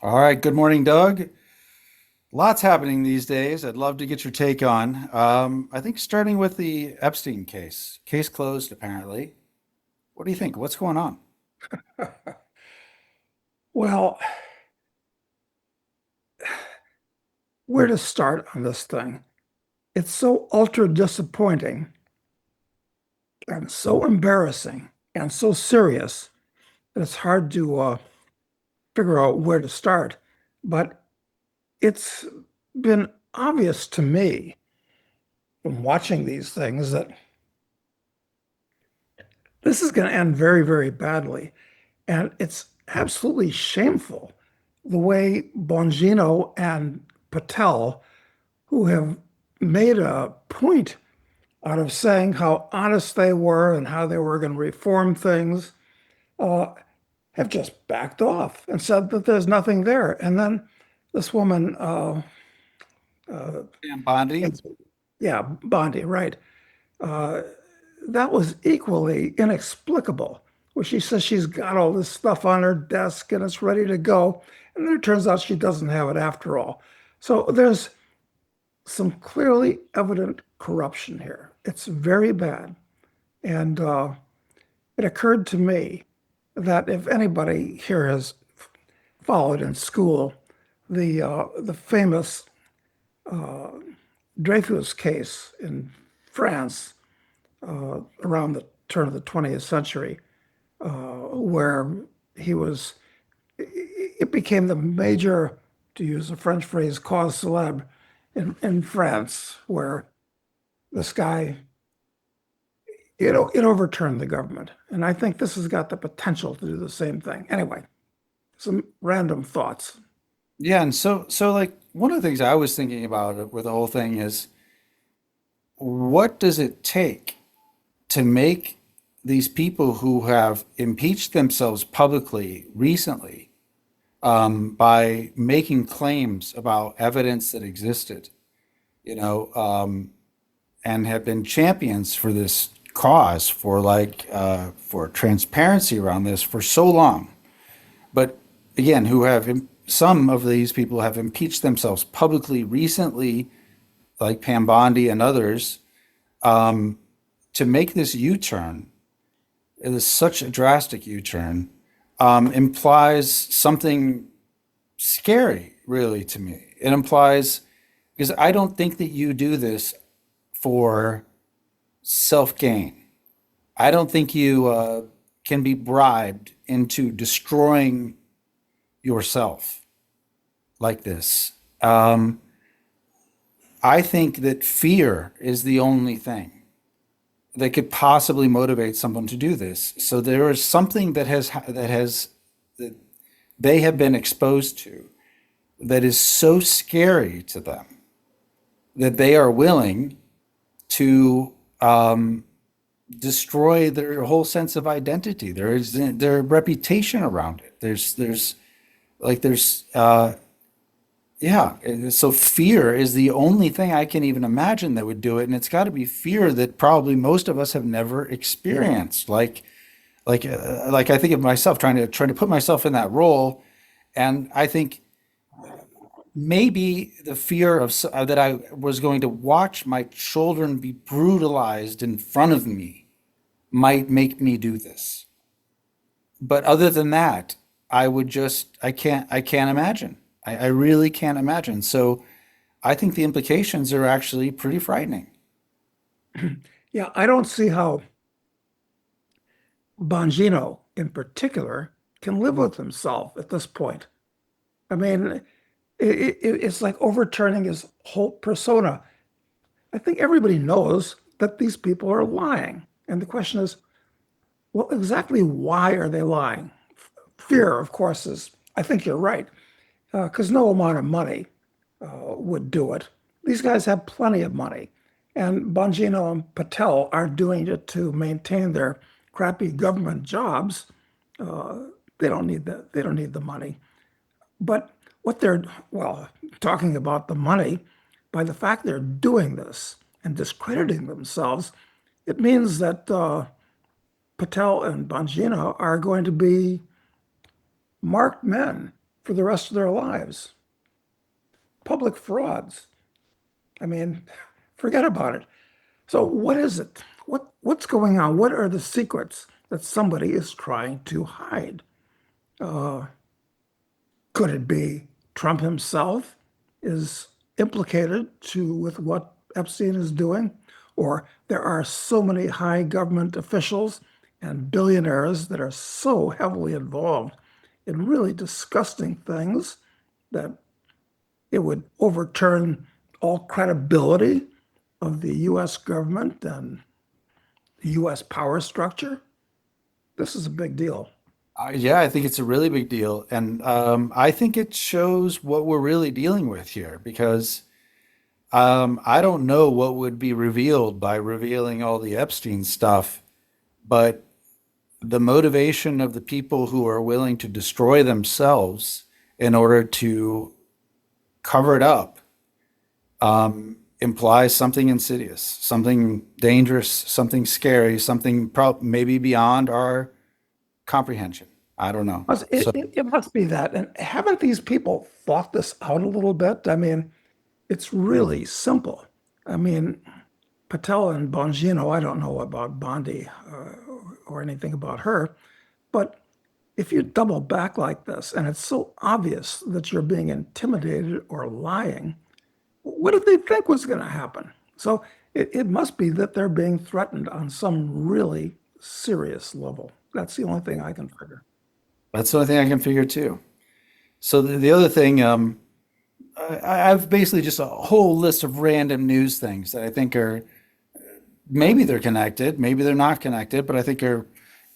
All right. Good morning, Doug. Lots happening these days. I'd love to get your take on. I think starting with the Epstein case. Case closed, apparently. What do you think? What's going on? Well, where to start on this thing? It's so ultra disappointing and so embarrassing and so serious that it's hard to figure out where to start. But it's been obvious to me from watching these things that this is going to end very, very badly. And it's absolutely shameful the way Bongino and Patel, who have made a point out of saying how honest they were and how they were going to reform things, uh, have just backed off and said that there's nothing there. And then this woman, uh, Sam Bondi? yeah, Bondi, right? Uh, that was equally inexplicable, where she says she's got all this stuff on her desk and it's ready to go. And then it turns out she doesn't have it after all. So there's some clearly evident corruption here. It's very bad. And it occurred to me that if anybody here has followed in school the famous uh, Dreyfus case in France around the turn of the 20th century, where he was, it became the major, to use a French phrase, cause célèbre in France, where this guy, it overturned the government. And I think this has got the potential to do the same thing. Anyway, some random thoughts. Yeah, and so like one of the things I was thinking about with the whole thing is what does it take to make these people who have impeached themselves publicly recently by making claims about evidence that existed, you know, and have been champions for this cause for transparency around this for so long. But again, some of these people have impeached themselves publicly recently, like Pam Bondi and others, to make this U-turn. It is such a drastic U-turn, implies something scary, really, to me. It implies because I don't think that you do this for self-gain. I don't think you can be bribed into destroying yourself like this. I think that fear is the only thing that could possibly motivate someone to do this. So there is something that they have been exposed to that is so scary to them that they are willing to destroy their whole sense of identity. There is their reputation around it. There's yeah. So fear is the only thing I can even imagine that would do it, and it's got to be fear that probably most of us have never experienced. Like I think of myself trying to put myself in that role, and I think maybe the fear that I was going to watch my children be brutalized in front of me might make me do this. But other than that, I can't imagine. I really can't imagine. So I think the implications are actually pretty frightening. Yeah, I don't see how Bongino in particular can live with himself at this point. I mean, it's like overturning his whole persona. I think everybody knows that these people are lying. And the question is, well, exactly why are they lying? Fear, of course, is, I think you're right, because no amount of money would do it. These guys have plenty of money. And Bongino and Patel are doing it to maintain their crappy government jobs. Uh, they don't need they don't need the money. But what they're, well, talking about the money, by the fact they're doing this and discrediting themselves, it means that Patel and Bongino are going to be marked men for the rest of their lives. Public frauds. I mean, forget about it. So what is it? What's going on? What are the secrets that somebody is trying to hide? Uh, could it be Trump himself is implicated with what Epstein is doing? Or there are so many high government officials and billionaires that are so heavily involved in really disgusting things that it would overturn all credibility of the US government and the US power structure. This is a big deal. Yeah, I think it's a really big deal. And I think it shows what we're really dealing with here because I don't know what would be revealed by revealing all the Epstein stuff, but the motivation of the people who are willing to destroy themselves in order to cover it up implies something insidious, something dangerous, something scary, something maybe beyond our comprehension. I don't know. It, it, it must be that. And haven't these people thought this out a little bit? I mean, it's really simple. I mean, Patel and Bongino, I don't know about Bondi or anything about her, but if you double back like this and it's so obvious that you're being intimidated or lying, what did they think was going to happen? So it must be that they're being threatened on some really serious level. That's the only thing I can figure. That's the only thing I can figure too. So the other thing, I've basically just a whole list of random news things that I think are maybe they're connected, maybe they're not connected, but I think are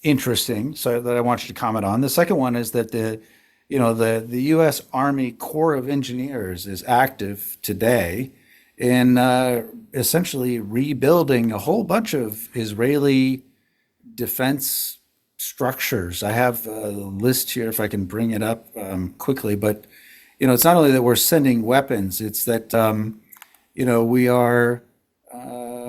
interesting. So that I want you to comment on. The second one is that the U.S. Army Corps of Engineers is active today in essentially rebuilding a whole bunch of Israeli defense structures. I have a list here if I can bring it up quickly, but it's not only that we're sending weapons, it's that we are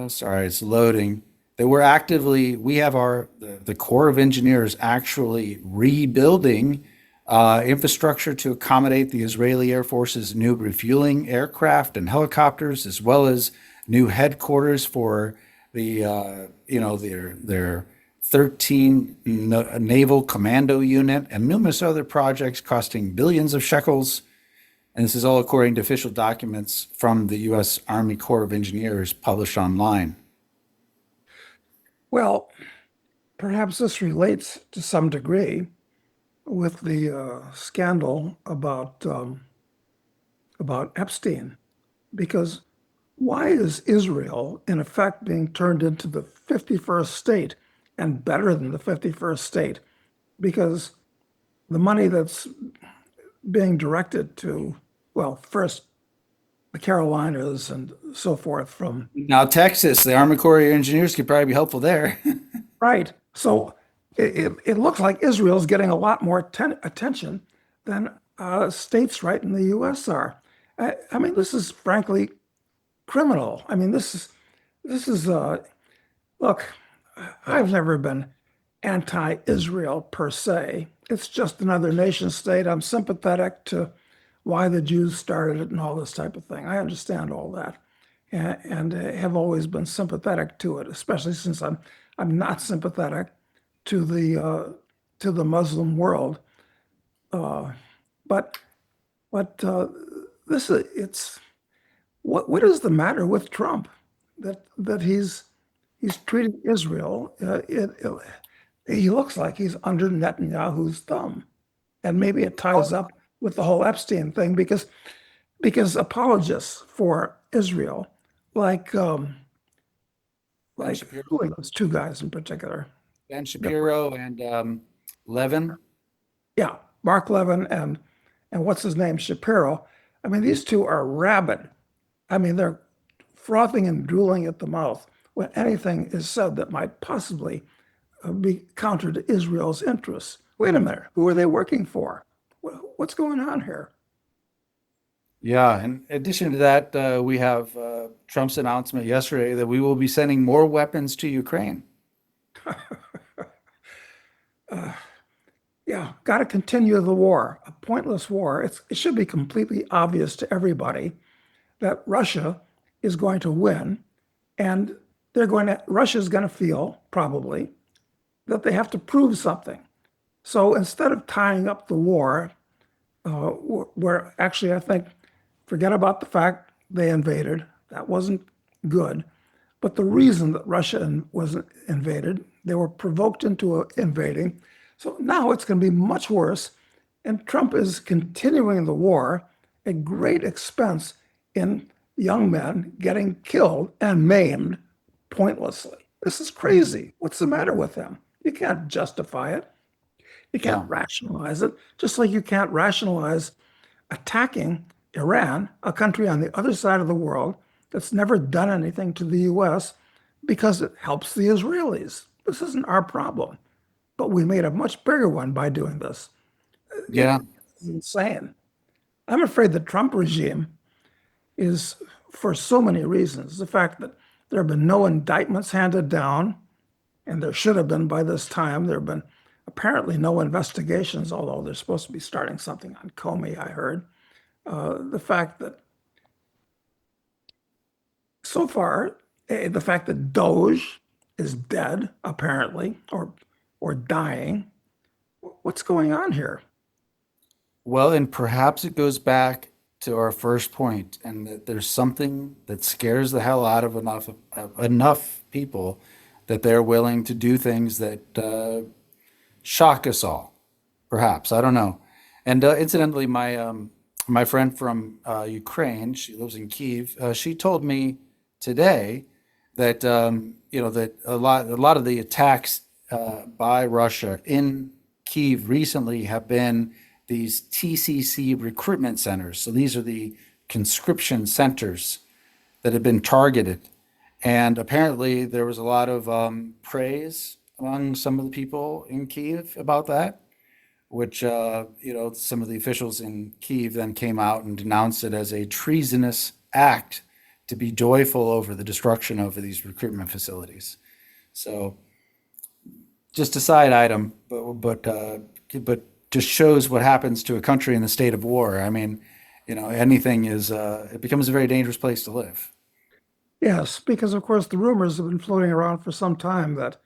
sorry, it's loading. That we have the Corps of Engineers actually rebuilding infrastructure to accommodate the Israeli Air Force's new refueling aircraft and helicopters, as well as new headquarters for their 13 Naval Commando Unit and numerous other projects costing billions of shekels. And this is all according to official documents from the U.S. Army Corps of Engineers published online. Well, perhaps this relates to some degree with the scandal about Epstein, because why is Israel in effect being turned into the 51st state and better than the 51st state? Because the money that's being directed to, well, first the Carolinas and so forth from Now, Texas, the Army Corps of Engineers could probably be helpful there. right. So it looks like Israel's getting a lot more attention than states right in the U.S. are. I mean, this is frankly criminal. I mean, this is look, I've never been anti-Israel per se. It's just another nation state. I'm sympathetic to why the Jews started it and all this type of thing. I understand all that, and have always been sympathetic to it, especially since I'm not sympathetic to the Muslim world. Uh, but but this is it's what is the matter with Trump that he's treating Israel? He looks like he's under Netanyahu's thumb, and maybe it ties up with the whole Epstein thing because apologists for Israel, like Ben like Shapiro, who are those two guys in particular? Ben That- Shapiro and Levin. Yeah, Mark Levin and what's his name, Shapiro. I mean, these two are rabid. I mean, they're frothing and drooling at the mouth when anything is said that might possibly be counter to Israel's interests. Wait a minute, who are they working for? What's going on here? Yeah, in addition to that, we have Trump's announcement yesterday that we will be sending more weapons to Ukraine. Yeah, got to continue the war, a pointless war. It should be completely obvious to everybody that Russia is going to win, and Russia's going to feel probably that they have to prove something. So instead of tying up the war, where actually I think forget about the fact they invaded, that wasn't good. But the reason that Russia was invaded, they were provoked into invading. So now it's going to be much worse. And Trump is continuing the war at great expense in young men getting killed and maimed pointlessly. This is crazy. What's the matter with him? You can't justify it. You can't Yeah. rationalize it, just like you can't rationalize attacking Iran, a country on the other side of the world that's never done anything to the US because it helps the Israelis. This isn't our problem, but we made a much bigger one by doing this. Yeah. It's insane. I'm afraid the Trump regime is, for so many reasons, the fact that there have been no indictments handed down, and there should have been by this time. There have been apparently no investigations, although they're supposed to be starting something on Comey, I heard. The fact that so far, the fact that Doge is dead, apparently, or dying. What's going on here? Well, and perhaps it goes back to our first point, and that there's something that scares the hell out of enough people that they're willing to do things that shock us all. Perhaps I don't know. And incidentally, my friend from Ukraine, she lives in Kiev. She told me today that that a lot of the attacks by Russia in Kiev recently have been these TCC recruitment centers. So these are the conscription centers that have been targeted. And apparently, there was a lot of praise among some of the people in Kiev about that, which some of the officials in Kiev then came out and denounced it as a treasonous act to be joyful over the destruction of these recruitment facilities. So just a side item, but just shows what happens to a country in the state of war. I mean, anything is it becomes a very dangerous place to live. Yes, because of course the rumors have been floating around for some time that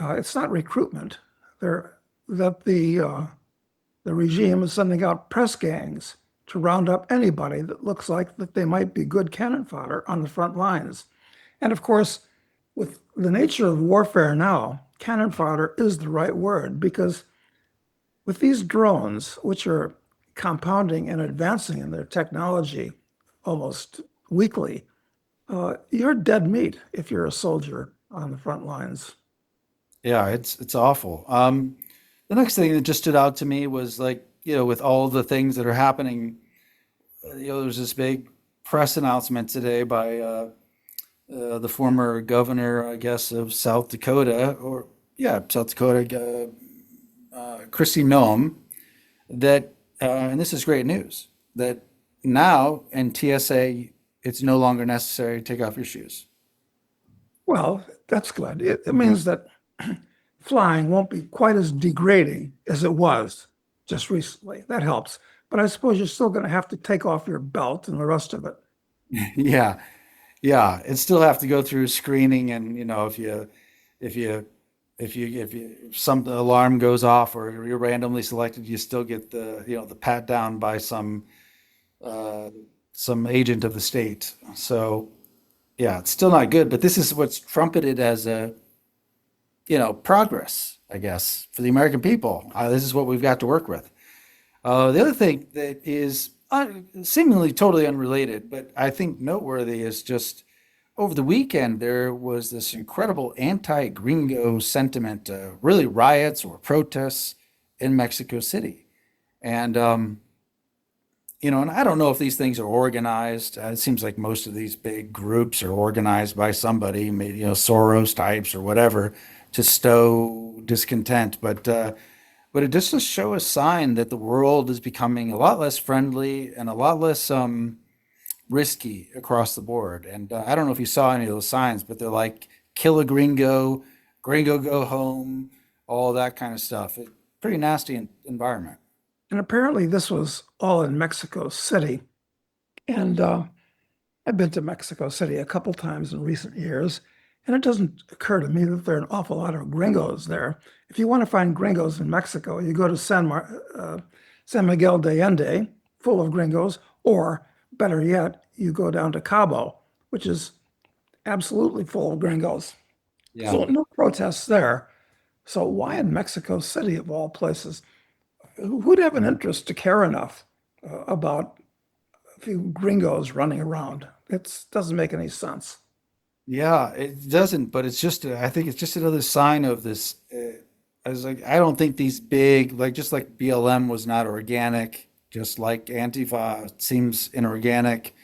it's not recruitment. They're, that the regime is sending out press gangs to round up anybody that looks like that they might be good cannon fodder on the front lines. And of course, with the nature of warfare now, cannon fodder is the right word because with these drones, which are compounding and advancing in their technology almost weekly, you're dead meat if you're a soldier on the front lines. Yeah, it's awful. The next thing that just stood out to me was like, with all the things that are happening, there's this big press announcement today by the former governor, I guess, of South Dakota, or yeah, South Dakota, Chrissy Noem, that, and this is great news, that now in TSA, it's no longer necessary to take off your shoes. Well, that's good. It means that flying won't be quite as degrading as it was just recently. That helps. But I suppose you're still going to have to take off your belt and the rest of it. Yeah, yeah, it still have to go through screening, and if you if some alarm goes off or you're randomly selected, you still get the pat down by uh, some agent of the state. So yeah, it's still not good, but this is what's trumpeted as a progress, I guess, for the American people. This is what we've got to work with. The other thing that is seemingly totally unrelated, but I think noteworthy, is just over the weekend there was this incredible anti-gringo sentiment, really riots or protests in Mexico City. And and I don't know if these things are organized. It seems like most of these big groups are organized by somebody, maybe Soros types or whatever, to stow discontent. But it just to show a sign that the world is becoming a lot less friendly and a lot less risky across the board. And I don't know if you saw any of those signs, but they're like "kill a gringo," "gringo go home," all that kind of stuff. pretty nasty environment. And apparently this was all in Mexico City. And I've been to Mexico City a couple times in recent years, and it doesn't occur to me that there are an awful lot of gringos there. If you want to find gringos in Mexico, you go to San Miguel de Allende, full of gringos, or better yet, you go down to Cabo, which is absolutely full of gringos. Yeah. So no protests there. So why in Mexico City of all places? Who'd have an interest to care enough about a few gringos running around? It doesn't make any sense. Yeah, it doesn't, but it's just, I think it's just another sign of this. I was like, I don't think these big, like, just like BLM was not organic, just like Antifa seems inorganic.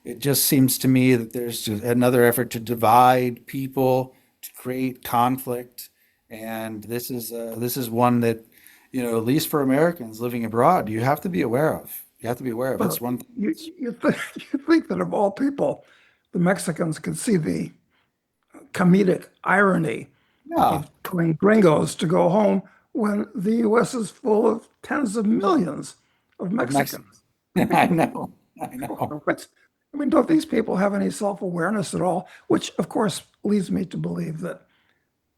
It just seems to me that there's just another effort to divide people, to create conflict. And this is one that, at least for Americans living abroad, you have to be aware of. You have to be aware of. Well, It's one thing. you think that of all people, the Mexicans could see the comedic irony Yeah, of telling gringos to go home when the US is full of tens of millions of of Mexico. Mexicans. I know. I know. I mean, don't these people have any self-awareness at all? Which, of course, leads me to believe that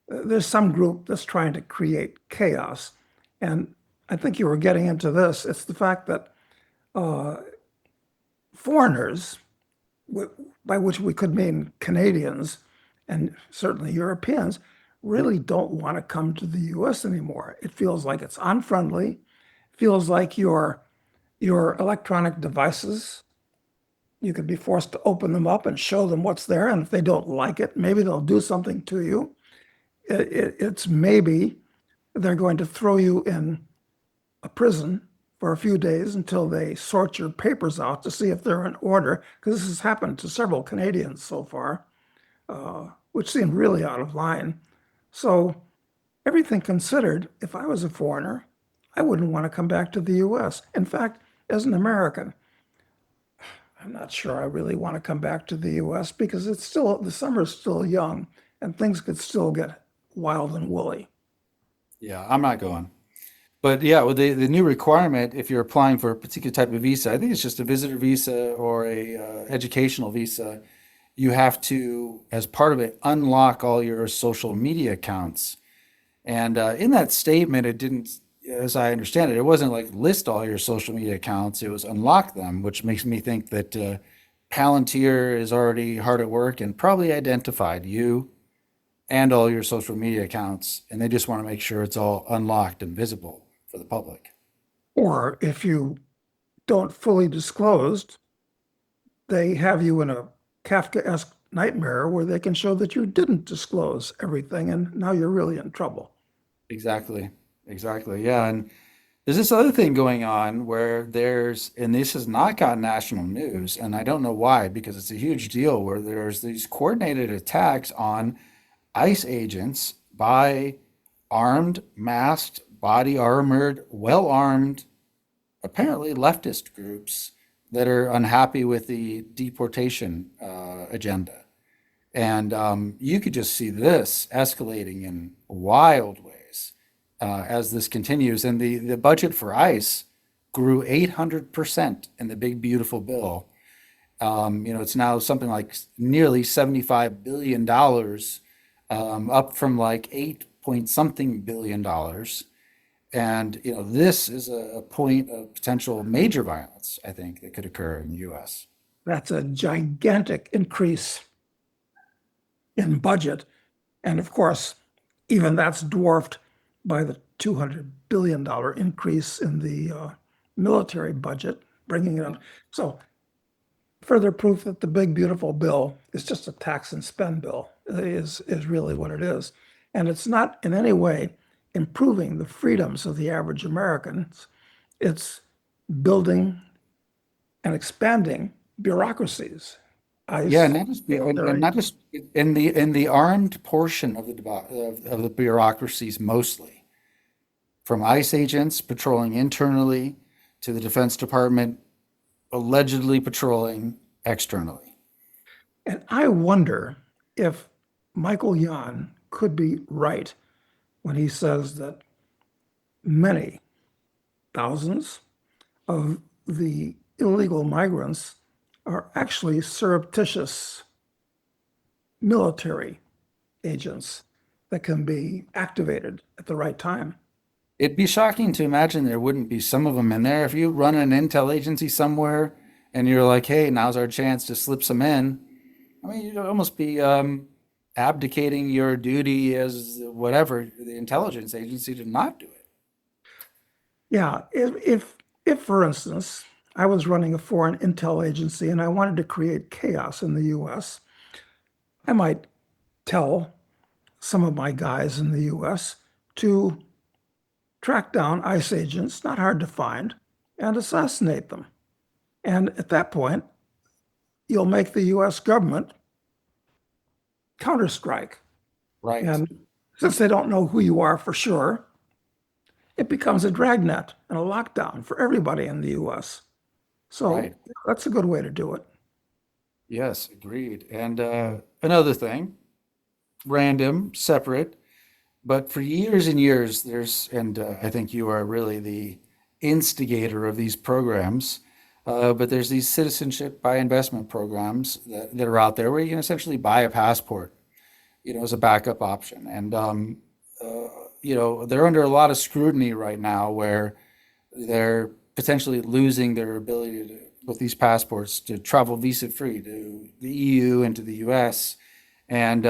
there's some group that's trying to create chaos. And I think you were getting into this. It's the fact that foreigners, by which we could mean Canadians and certainly Europeans, really don't want to come to the US anymore. It feels like it's unfriendly, feels like your electronic devices, you could be forced to open them up and show them what's there. And if they don't like it, maybe they'll do something to you. It's maybe they're going to throw you in a prison for a few days until they sort your papers out to see if they're in order, because this has happened to several Canadians so far, which seemed really out of line. So, everything considered, if I was a foreigner, I wouldn't want to come back to the US. In fact, as an American, I'm not sure I really want to come back to the US because the summer's still young and things could still get wild and woolly. Yeah, I'm not going. But yeah, with the new requirement, if you're applying for a particular type of visa, I think it's just a visitor visa or a educational visa, you have to, as part of it, unlock all your social media accounts. And in that statement, it didn't, as I understand it, it wasn't like list all your social media accounts. It was unlock them, which makes me think that Palantir is already hard at work and probably identified you and all your social media accounts, and they just want to make sure it's all unlocked and visible for the public. Or if you don't fully disclose, they have you in a Kafkaesque nightmare where they can show that you didn't disclose everything and now you're really in trouble. Exactly. Exactly. Yeah. And there's this other thing going on where and this has not got national news, and I don't know why, because it's a huge deal where there's these coordinated attacks on ICE agents by armed, masked, body armored, well armed, apparently leftist groups that are unhappy with the deportation agenda. And you could just see this escalating in wild ways as this continues. And the budget for ICE grew 800% in the big, beautiful bill. It's now something like nearly $75 billion, up from like 8 point something billion dollars. And this is a point of potential major violence, I think, that could occur in the U.S. That's a gigantic increase in budget. And of course, even that's dwarfed by the $200 billion increase in the military budget, bringing it up. So, further proof that the big, beautiful bill is just a tax and spend bill, is really what it is. And it's not in any way improving the freedoms of the average Americans. It's building and expanding bureaucracies. Yeah, ICE, and military. not just in the armed portion of of the bureaucracies mostly, from ICE agents patrolling internally to the Defense Department allegedly patrolling externally. And I wonder if Michael Yon could be right when he says that many thousands of the illegal migrants are actually surreptitious military agents that can be activated at the right time. It'd be shocking to imagine there wouldn't be some of them in there. If you run an intel agency somewhere and you're like, hey, now's our chance to slip some in, I mean, you'd almost be abdicating your duty as whatever, the intelligence agency to not do it. Yeah, if for instance, I was running a foreign intel agency and I wanted to create chaos in the US, I might tell some of my guys in the US to track down ICE agents, not hard to find, and assassinate them. And at that point, you'll make the US government counterstrike. Right, And since they don't know who you are for sure, it becomes a dragnet and a lockdown for everybody in the US. So right. that's a good way to do it. Yes, agreed. And another thing, random, separate, but for years and years, and I think you are really the instigator of these programs, but there's these citizenship by investment programs that are out there where you can essentially buy a passport, as a backup option. And, they're under a lot of scrutiny right now where they're potentially losing their ability to, with these passports, to travel visa free to the EU and to the US. And,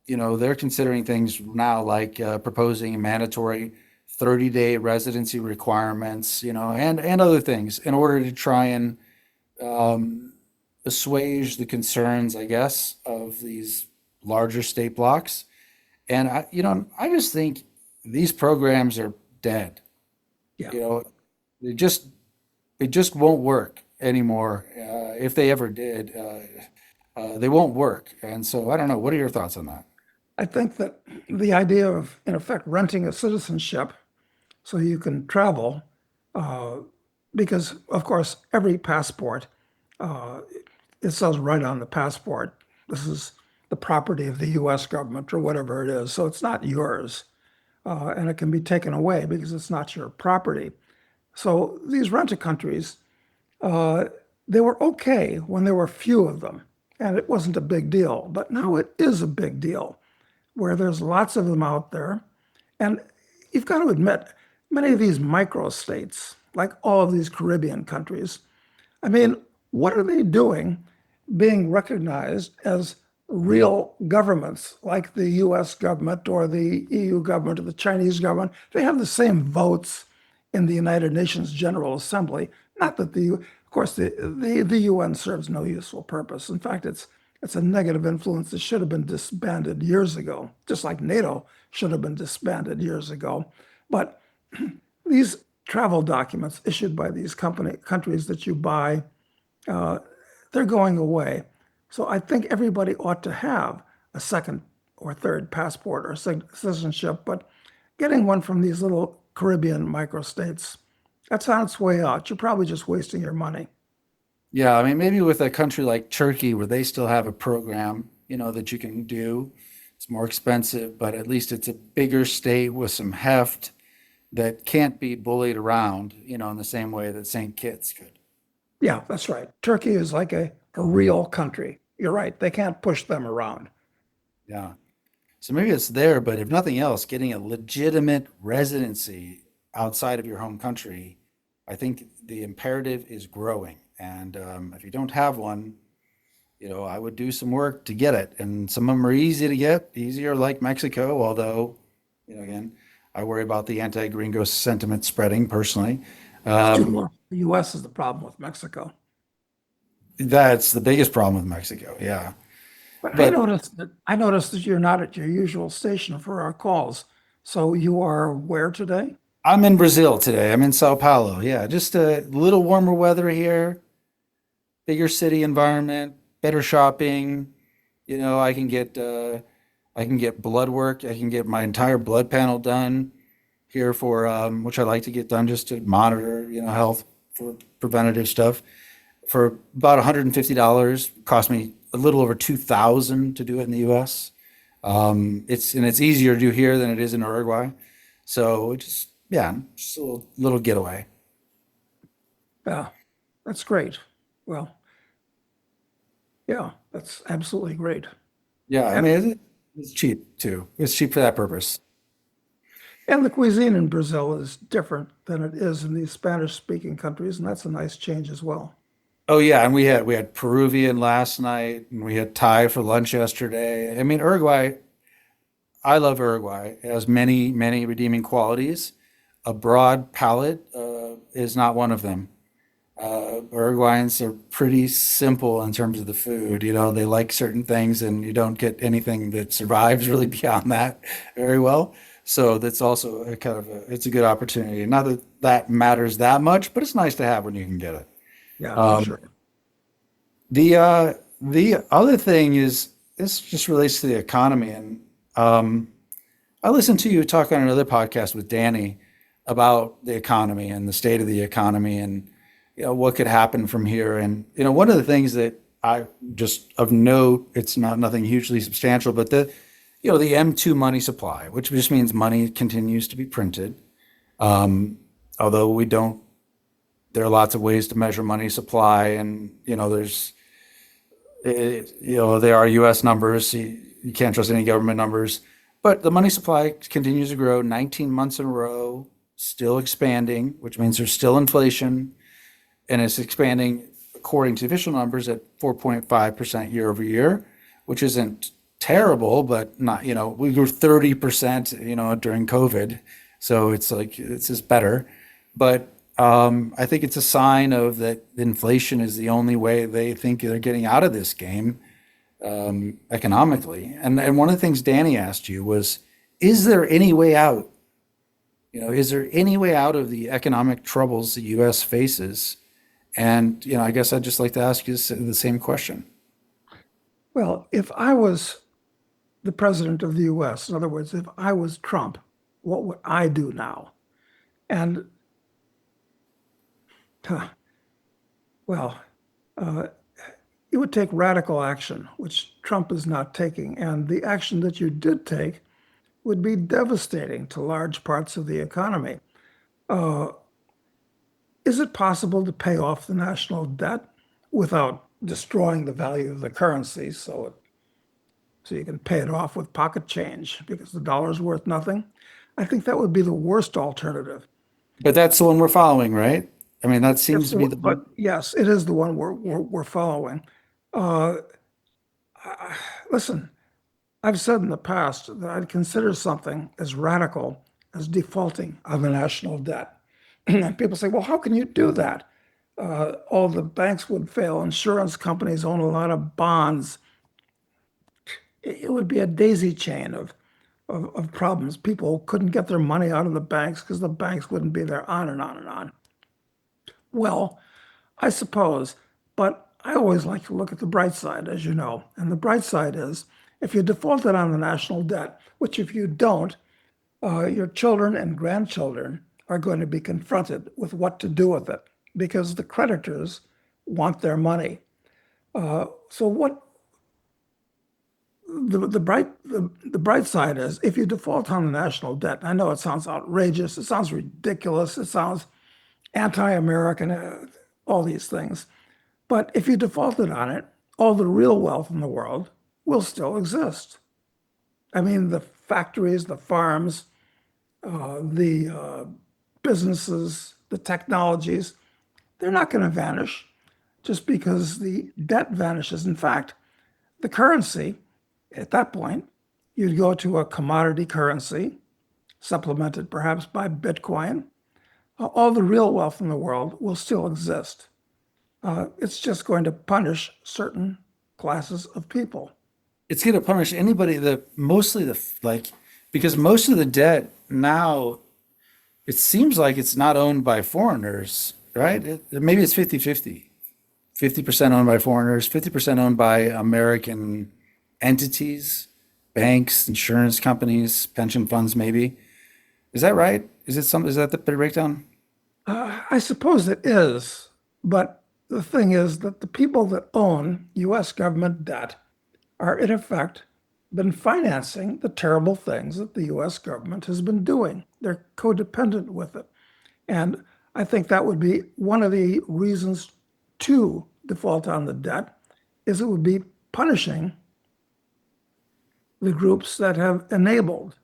they're considering things now like proposing mandatory 30-day residency requirements, and other things in order to try and assuage the concerns, I guess, of these larger state blocks. And I just think these programs are dead. Yeah. You know, they just it just won't work anymore. If they ever did, they won't work. And so I don't know. What are your thoughts on that? I think that the idea of, in effect, renting a citizenship so you can travel, uh, because, of course, every passport, uh, it says right on the passport, this is the property of the US government or whatever it is. So it's not yours. And it can be taken away because it's not your property. So these rent countries, uh, they were okay when there were few of them, and it wasn't a big deal. But now it is a big deal where there's lots of them out there. And you've got to admit, many of these microstates, like all of these Caribbean countries, I mean, what are they doing being recognized as real governments like the US government or the EU government or the Chinese government? They have the same votes in the United Nations General Assembly. Not that of course, the UN serves no useful purpose. In fact, it's a negative influence that should have been disbanded years ago, just like NATO should have been disbanded years ago. But these travel documents issued by these countries that you buy, uh, they're going away. So I think everybody ought to have a second or third passport or citizenship, but getting one from these little Caribbean microstates, that's on its way out. You're probably just wasting your money. Yeah, I mean, maybe with a country like Turkey where they still have a program, that you can do. It's more expensive, but at least it's a bigger state with some heft that can't be bullied around, in the same way that St. Kitts could. Yeah, that's right. Turkey is like a real country. You're right. They can't push them around. Yeah. So maybe it's there, but if nothing else, getting a legitimate residency outside of your home country, I think the imperative is growing. And if you don't have one, I would do some work to get it. And some of them are easy to get, easier like Mexico, although, again, I worry about the anti-gringo sentiment spreading personally. It's too Um, far. The US is the problem with Mexico. that's the biggest problem with Mexico. Yeah. But But I noticed that you're not at your usual station for our calls. So you are where today? I'm in Brazil today. I'm in Sao Paulo. Yeah. Just a little warmer weather here, bigger city environment, better shopping. I can get blood work. I can get my entire blood panel done here for which I like to get done just to monitor, health for preventative stuff for about $150. Cost me a little over 2,000 to do it in the US. It's easier to do here than it is in Uruguay. So Yeah, just a little getaway. Yeah, that's great. Well, yeah, that's absolutely great. Yeah, I And mean, it's cheap too. It's cheap for that purpose. and the cuisine in Brazil is different than it is in these Spanish-speaking countries, and that's a nice change as well. Oh yeah, and we had Peruvian last night, and we had Thai for lunch yesterday. I mean, Uruguay, I love Uruguay. It has many redeeming qualities. A broad palate is not one of them. Uruguayans are pretty simple in terms of the food. You know, they like certain things, and you don't get anything that survives really beyond that very well. So that's also a kind of it's a good opportunity. Not that that matters that much, but it's nice to have when you can get it. Yeah, for Um, sure. the other thing is this just relates to the economy, and um, I listened to you talk on another podcast with Danny about the economy and the state of the economy and what could happen from here. And one of the things that I just of note, it's not nothing hugely substantial, but the M2 money supply, which just means money continues to be printed. Although we don't, there are lots of ways to measure money supply, and there are U.S. numbers. You can't trust any government numbers. But the money supply continues to grow 19 months in a row, still expanding, which means there's still inflation, and it's expanding according to official numbers at 4.5% year over year, which isn't terrible, but not, we grew 30%, during COVID. So it's like, it's just better. But I think it's a sign of that inflation is the only way they think they're getting out of this game economically. And one of the things Danny asked you was, is there any way out? Is there any way out of the economic troubles the U.S. faces? And I guess I'd just like to ask you the same question. Well, if I was the president of the US, in other words, if I was Trump, what would I do now? And huh, well, uh, it would take radical action, which Trump is not taking. And the action that you did take would be devastating to large parts of the economy. Uh, is it possible to pay off the national debt without destroying the value of the currency so you can pay it off with pocket change because the dollar's worth nothing? I think that would be the worst alternative. But that's the one we're following, right? I mean, that seems to be the But one. yes, it is the one we're following. Uh, Listen, I've said in the past that I'd consider something as radical as defaulting on the national debt. And people say, well, how can you do that? All the banks would fail. Insurance companies own a lot of bonds. It would be a daisy chain of problems. People couldn't get their money out of the banks because the banks wouldn't be there, on and on and on. Well, I suppose, but I always like to look at the bright side, as you know. And the bright side is if you defaulted on the national debt, which if you don't, your children and grandchildren are going to be confronted with what to do with it because the creditors want their money. So what the bright side is if you default on the national debt, I know it sounds outrageous, it sounds ridiculous, it sounds anti-American, all these things. But if you defaulted on it, all the real wealth in the world will still exist. I mean, the factories, the farms, the businesses, the technologies, they're not going to vanish just because the debt vanishes. In fact, the currency, at that point, you'd go to a commodity currency, supplemented perhaps by Bitcoin. All the real wealth in the world will still exist. It's just going to punish certain classes of people. It's going to punish anybody that mostly like, because most of the debt now, it seems like it's not owned by foreigners, right? Maybe it's 50-50. 50% owned by foreigners, 50% owned by American entities, banks, insurance companies, pension funds, maybe. Is that right? Is that the breakdown? I suppose it is, but the thing is that the people that own US government debt are in effect been financing the terrible things that the US government has been doing. They're codependent with it. And I think that would be one of the reasons to default on the debt is it would be punishing the groups that have enabled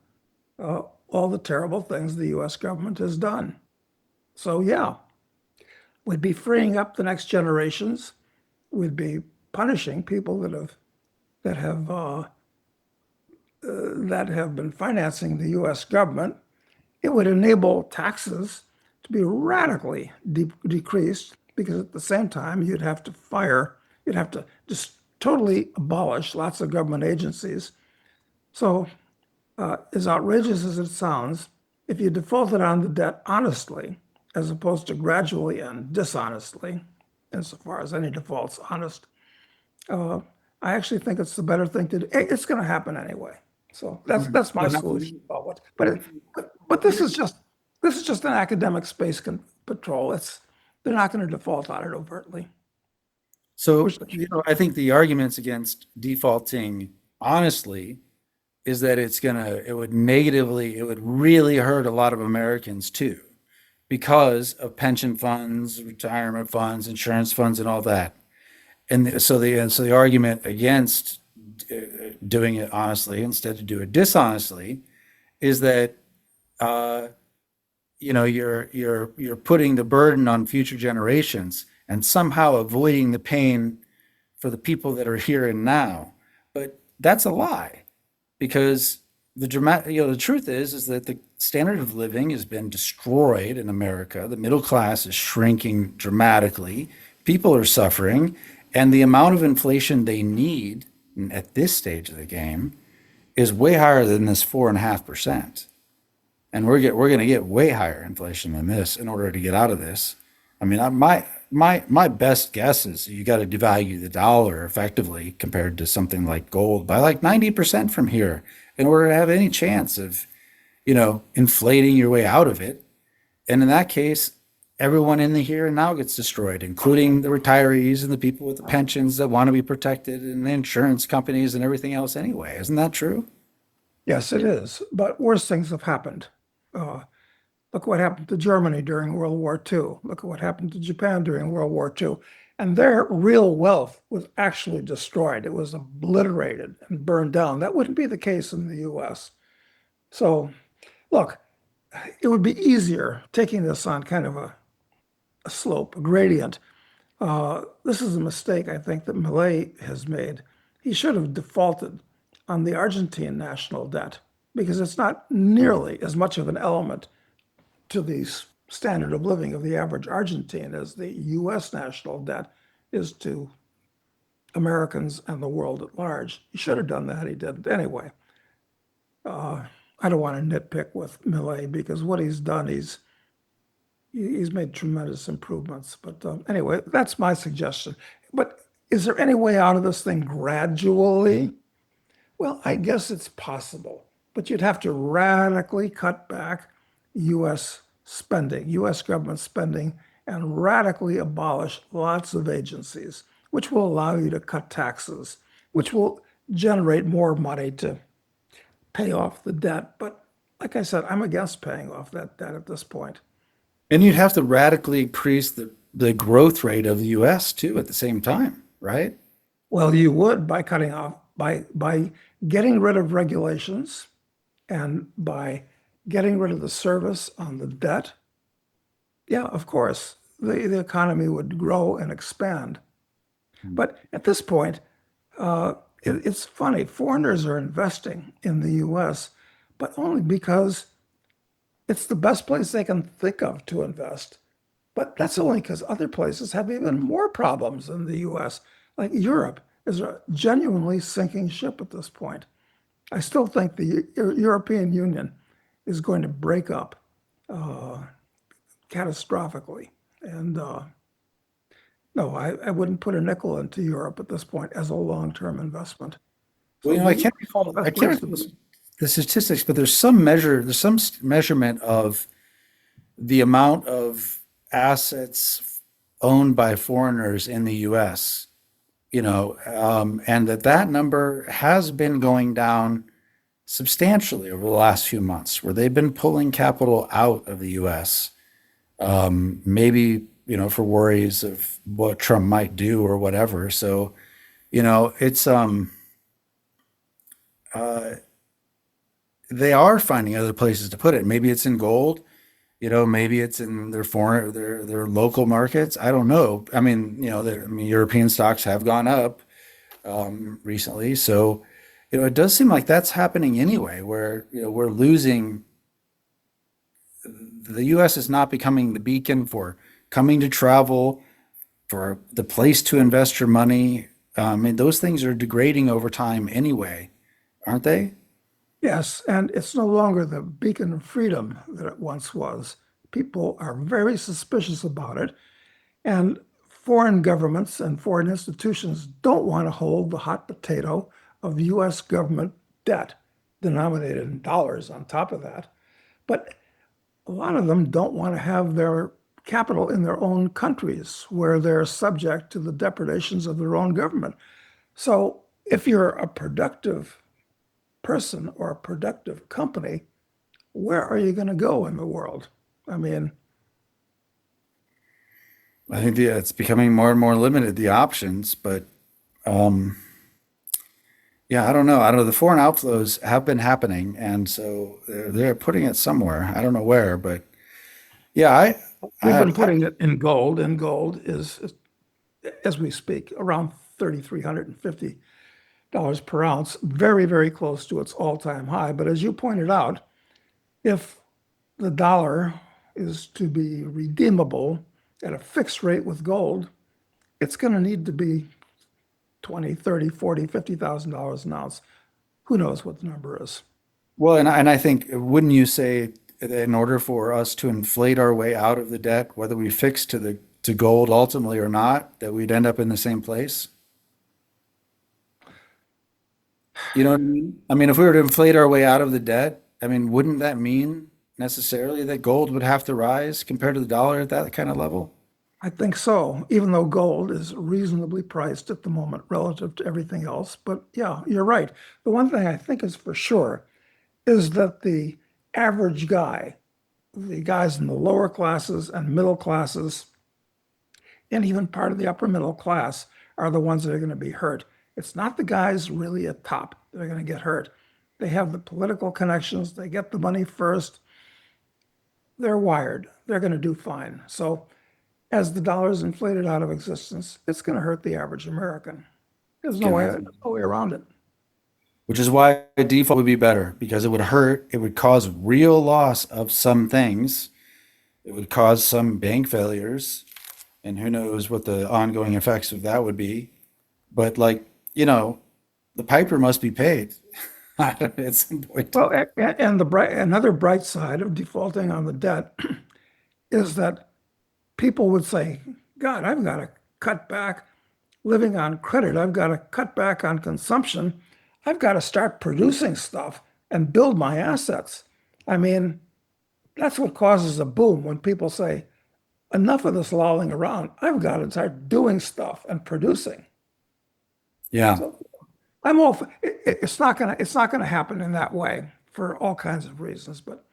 all the terrible things the US government has done. So yeah, we'd be freeing up the next generations. We'd be punishing people that have that have been financing the US government. It would enable taxes to be radically decreased because at the same time you'd have to just totally abolish lots of government agencies. So, as outrageous as it sounds, if you defaulted on the debt honestly, as opposed to gradually and dishonestly, insofar as any default's honest, uh, I actually think it's the better thing to do. It's going to happen anyway. So that's my But how- solution about what. But this is just an academic space patrol. It's they're not going to default on it overtly. So, Which I think the arguments against defaulting honestly is that it would really hurt a lot of Americans too, because of pension funds, retirement funds, insurance funds, and all that. And so the argument against doing it honestly instead to do it dishonestly is that uh, you're putting the burden on future generations and somehow avoiding the pain for the people that are here and now. But that's a lie, because the truth is that the standard of living has been destroyed in America. The middle class is shrinking dramatically. People are suffering, and the amount of inflation they need at this stage of the game is way higher than this 4.5%. And we're going to get way higher inflation than this in order to get out of this. I mean, my best guess is you got to devalue the dollar effectively compared to something like gold by like 90% from here in order to have any chance of, inflating your way out of it. And in that case, everyone in the here and now gets destroyed, including the retirees and the people with the pensions that want to be protected and the insurance companies and everything else anyway. Isn't that true? yes, it is. But worse things have happened. Uh, Look what happened to Germany during World War II. Look at what happened to Japan during World War II. And their real wealth was actually destroyed. It was obliterated and burned down. That wouldn't be the case in the US. So, look, it would be easier taking this on kind of a slope, a gradient. This is a mistake I think that Milei has made. He should have defaulted on the Argentine national debt because it's not nearly as much of an element to the standard of living of the average Argentine as the US national debt is to Americans and the world at large. He should have done that. He didn't. Anyway, I don't want to nitpick with Millet because what he's done, he's made tremendous improvements. But anyway, that's my suggestion. But is there any way out of this thing gradually? Well, I guess it's possible, but you'd have to radically cut back US spending, US government spending, and radically abolish lots of agencies, which will allow you to cut taxes, which will generate more money to pay off the debt. But like I said, I'm against paying off that debt at this point. And you'd have to radically increase the growth rate of the US too at the same time, right? Well, you would by cutting off, by getting rid of regulations and by getting rid of the service on the debt. Yeah, of course, the economy would grow and expand. But at this point, it's funny. Foreigners are investing in the US, but only because it's the best place they can think of to invest. But that's only because other places have even more problems than the US. Like Europe is a genuinely sinking ship at this point. I still think the European Union is going to break up catastrophically. And no, I wouldn't put a nickel into Europe at this point as a long-term investment. Well, So the US is the I best can't place to recall be. the statistics, but there's some measurement of the amount of assets owned by foreigners in the US and that number has been going down substantially over the last few months, where they've been pulling capital out of the U.S. Maybe for worries of what Trump might do or whatever. So it's uh, they are finding other places to put it. Maybe it's in gold. Maybe it's in their local markets. I don't know. I mean, European stocks have gone up recently, so it does seem like that's happening anyway, where we're losing. The U.S. is not becoming the beacon for coming to travel, for the place to invest your money. And those things are degrading over time anyway, aren't they? Yes, and it's no longer the beacon of freedom that it once was. People are very suspicious about it, and foreign governments and foreign institutions don't want to hold the hot potato of US government debt denominated in dollars on top of that. But a lot of them don't want to have their capital in their own countries where they're subject to the depredations of their own government. So if you're a productive person or a productive company, where are you going to go in the world? I mean, I think it's becoming more and more limited, the options, but um, yeah, I don't know. I don't know. The foreign outflows have been happening, and so they're putting it somewhere. I don't know where, but yeah, we've I, been putting it in gold, and gold is as we speak, around $3,350 per ounce, very, very close to its all-time high. But as you pointed out, if the dollar is to be redeemable at a fixed rate with gold, it's going to need to be 20, 30, 40, $50,000 an ounce. Who knows what the number is? well, and I think, wouldn't you say that in order for us to inflate our way out of the debt, whether we fix to gold ultimately or not, that we'd end up in the same place? You know what I mean? I mean, if we were to inflate our way out of the debt, I mean, wouldn't that mean necessarily that gold would have to rise compared to the dollar at that kind of level? I think so, even though gold is reasonably priced at the moment relative to everything else. But yeah, you're right. The one thing I think is for sure is that the average guy, the guys in the lower classes and middle classes, and even part of the upper middle class, are the ones that are going to be hurt. It's not the guys really at top that are going to get hurt. They have the political connections, they get the money first, they're wired, they're going to do fine. So, as the dollar's inflated out of existence, it's going to hurt the average American. There's It's gonna, no way around it. which is why a default would be better because it would hurt. It would cause real loss of some things. It would cause some bank failures, and who knows what the ongoing effects of that would be. But like, the piper must be paid at some point. Well, and another bright side of defaulting on the debt is that people would say, God, I've got to cut back living on credit. I've got to cut back on consumption. I've got to start producing stuff and build my assets. I mean, that's what causes a boom when people say, enough of this lolling around. I've got to start doing stuff and producing. Yeah. So I'm all for, it's not gonna happen in that way for all kinds of reasons, but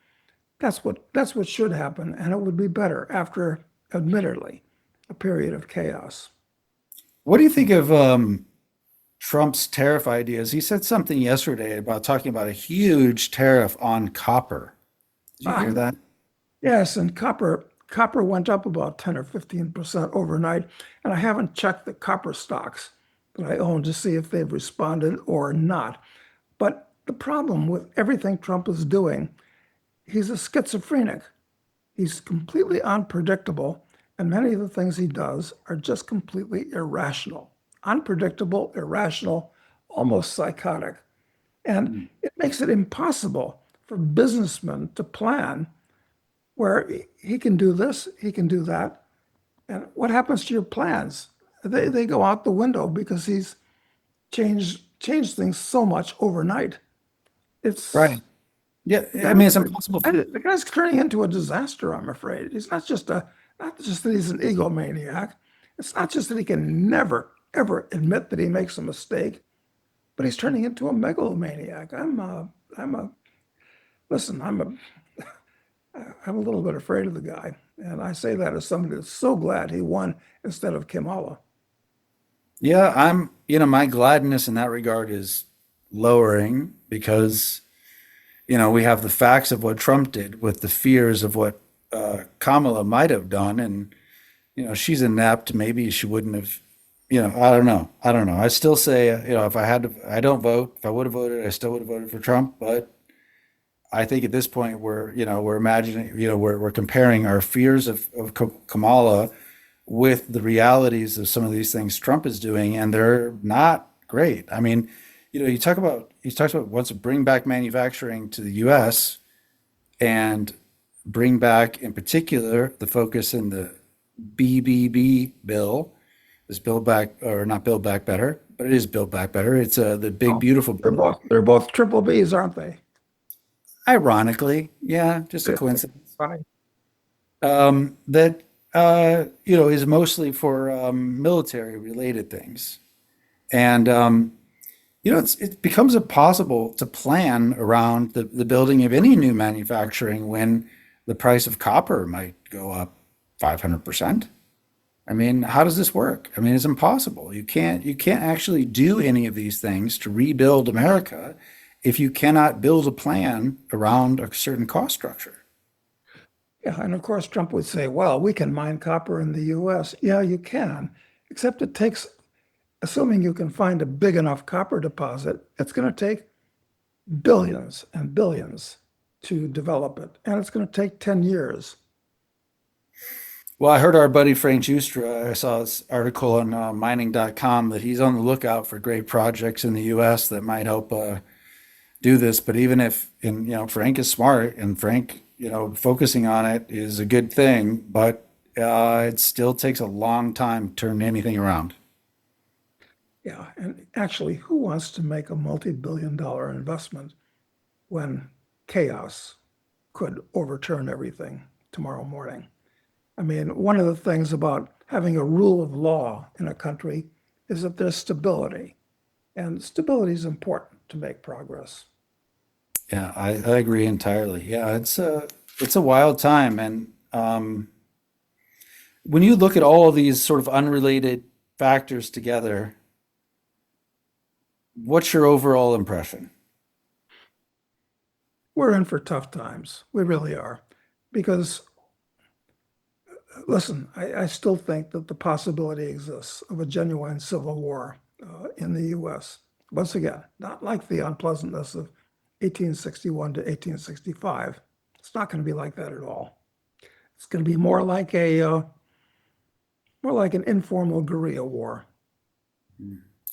that's what should happen, and it would be better after, admittedly, a period of chaos. What do you think of Trump's tariff ideas? He said something yesterday about talking about a huge tariff on copper. Did you hear Ah, that? yes, and copper went up about 10 or 15% overnight, and I haven't checked the copper stocks that I own to see if they've responded or not. But the problem with everything Trump is doing, he's a schizophrenic. He's completely unpredictable, and many of the things he does are just completely irrational. Unpredictable, irrational, almost psychotic. And it makes it impossible for businessmen to plan where he can do this, he can do that. And what happens to your plans? They go out the window because he's changed things so much overnight. It's Right. Yeah. the I guy, mean, it's impossible. the guy's turning into a disaster, I'm afraid. He's not just that he's an egomaniac. It's not just that he can never ever admit that he makes a mistake, but he's turning into a megalomaniac. I'm a, listen, I'm a little bit afraid of the guy. And I say that as somebody that's so glad he won instead of Kamala. Yeah, my gladness in that regard is lowering because, we have the facts of what Trump did with the fears of what Kamala might have done. And, she's inept. Maybe she wouldn't have, I don't know. I don't know. I still say, if I had to, I don't vote. If I would have voted, I still would have voted for Trump. But I think at this point, we're imagining, we're comparing our fears of Kamala with the realities of some of these things Trump is doing, and they're not great. I mean, he talks about wants to bring back manufacturing to the U.S. and bring back, in particular, the focus in the BBB bill is Build Back, or not Build Back Better, but it is Build Back Better. It's the big Oh, beautiful bill. they're both triple Bs, aren't they? Ironically, yeah, just a coincidence. Funny. That is mostly for military related things. And it becomes impossible to plan around the building of any new manufacturing when the price of copper might go up 500%. I mean, how does this work? I mean, it's impossible. You can't actually do any of these things to rebuild America if you cannot build a plan around a certain cost structure. Yeah, and of course, Trump would say, well, we can mine copper in the US. Yeah, you can, except it takes, assuming you can find a big enough copper deposit, it's going to take billions and billions to develop it. And it's going to take 10 years. Well, I heard our buddy Frank Justra, I saw this article on mining.com that he's on the lookout for great projects in the US that might help do this. But even if, and Frank is smart, and Frank, focusing on it is a good thing, but it still takes a long time to turn anything around. Yeah, and actually, who wants to make a multi-billion dollar investment when chaos could overturn everything tomorrow morning? I mean, one of the things about having a rule of law in a country is that there's stability, and stability is important to make progress. Yeah, I agree entirely. Yeah, it's a wild time, and when you look at all of these sort of unrelated factors together, what's your overall impression? We're in for tough times. We really are. Because, listen, I still think that the possibility exists of a genuine civil war in the US. Once again, not like the unpleasantness of 1861 to 1865. It's not going to be like that at all. It's going to be more like an informal guerrilla war.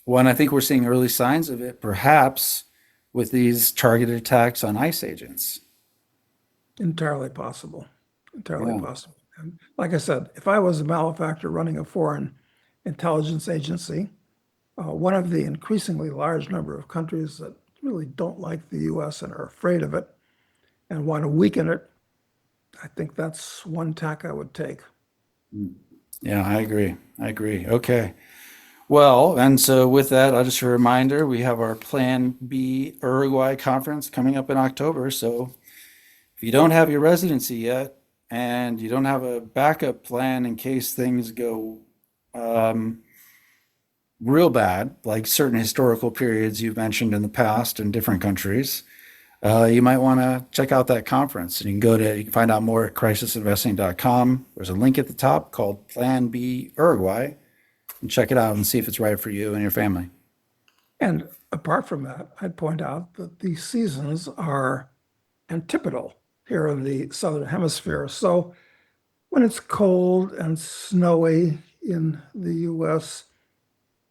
Well, and I think we're seeing early signs of it, perhaps with these targeted attacks on ICE agents. Entirely possible. Entirely Yeah, possible. And like I said, if I was a malefactor running a foreign intelligence agency, one of the increasingly large number of countries that really don't like the US and are afraid of it and want to weaken it, I think that's one tack I would take. yeah, I agree. I agree. Okay. Well, and so with that, just a reminder, we have our Plan B Uruguay conference coming up in October. So if you don't have your residency yet and you don't have a backup plan in case things go um, real bad, like certain historical periods you've mentioned in the past in different countries, you might want to check out that conference. And you can find out more at crisisinvesting.com. There's a link at the top called Plan B Uruguay, and check it out and see if it's right for you and your family. And apart from that, I'd point out that the seasons are antipodal here in the Southern Hemisphere. So when it's cold and snowy in the US,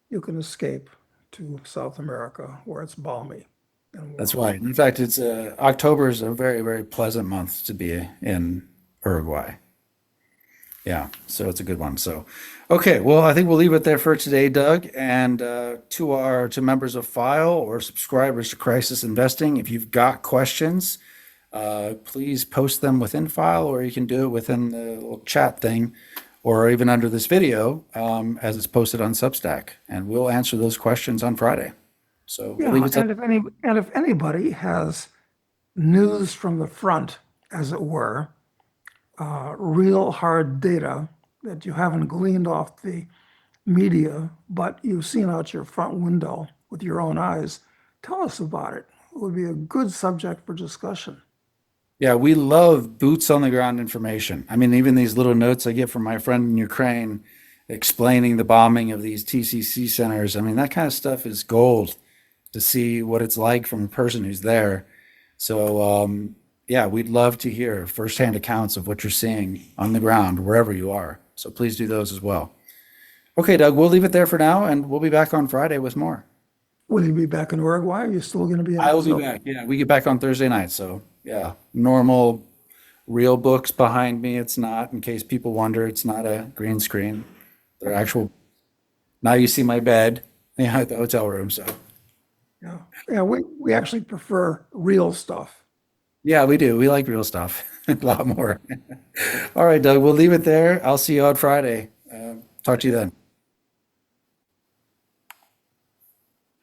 you can escape to South America where it's balmy and That's warm. right. In fact, it's October is a very, very pleasant month to be in Uruguay. Yeah, so it's a good one. So, okay, well, I think we'll leave it there for today, Doug. And to members of File or subscribers to Crisis Investing, if you've got questions, please post them within File, or you can do it within the little chat thing or even under this video as it's posted on Substack. And we'll answer those questions on Friday. So we'll leave Yeah, it to and if anybody has news from the front, as it were, real hard data that you haven't gleaned off the media, but you've seen out your front window with your own eyes, tell us about it. It would be a good subject for discussion. Yeah, we love boots on the ground information. I mean, even these little notes I get from my friend in Ukraine explaining the bombing of these TCC centers. I mean, that kind of stuff is gold to see what it's like from a person who's there. So, yeah, we'd love to hear firsthand accounts of what you're seeing on the ground, wherever you are. So please do those as well. Okay, Doug, we'll leave it there for now, and we'll be back on Friday with more. Will you be back in Uruguay? Are you still going to be in I will be Brazil? back. Yeah, we get back on Thursday night. So, yeah, normal, real books behind me. It's not, in case people wonder, it's not a green screen. They're actual. Now you see my bed, yeah, at the hotel room. So, Yeah. Yeah, we actually prefer real stuff. yeah, we do. We like real stuff a lot more. All right, Doug, we'll leave it there. I'll see you on Friday. Talk to you then.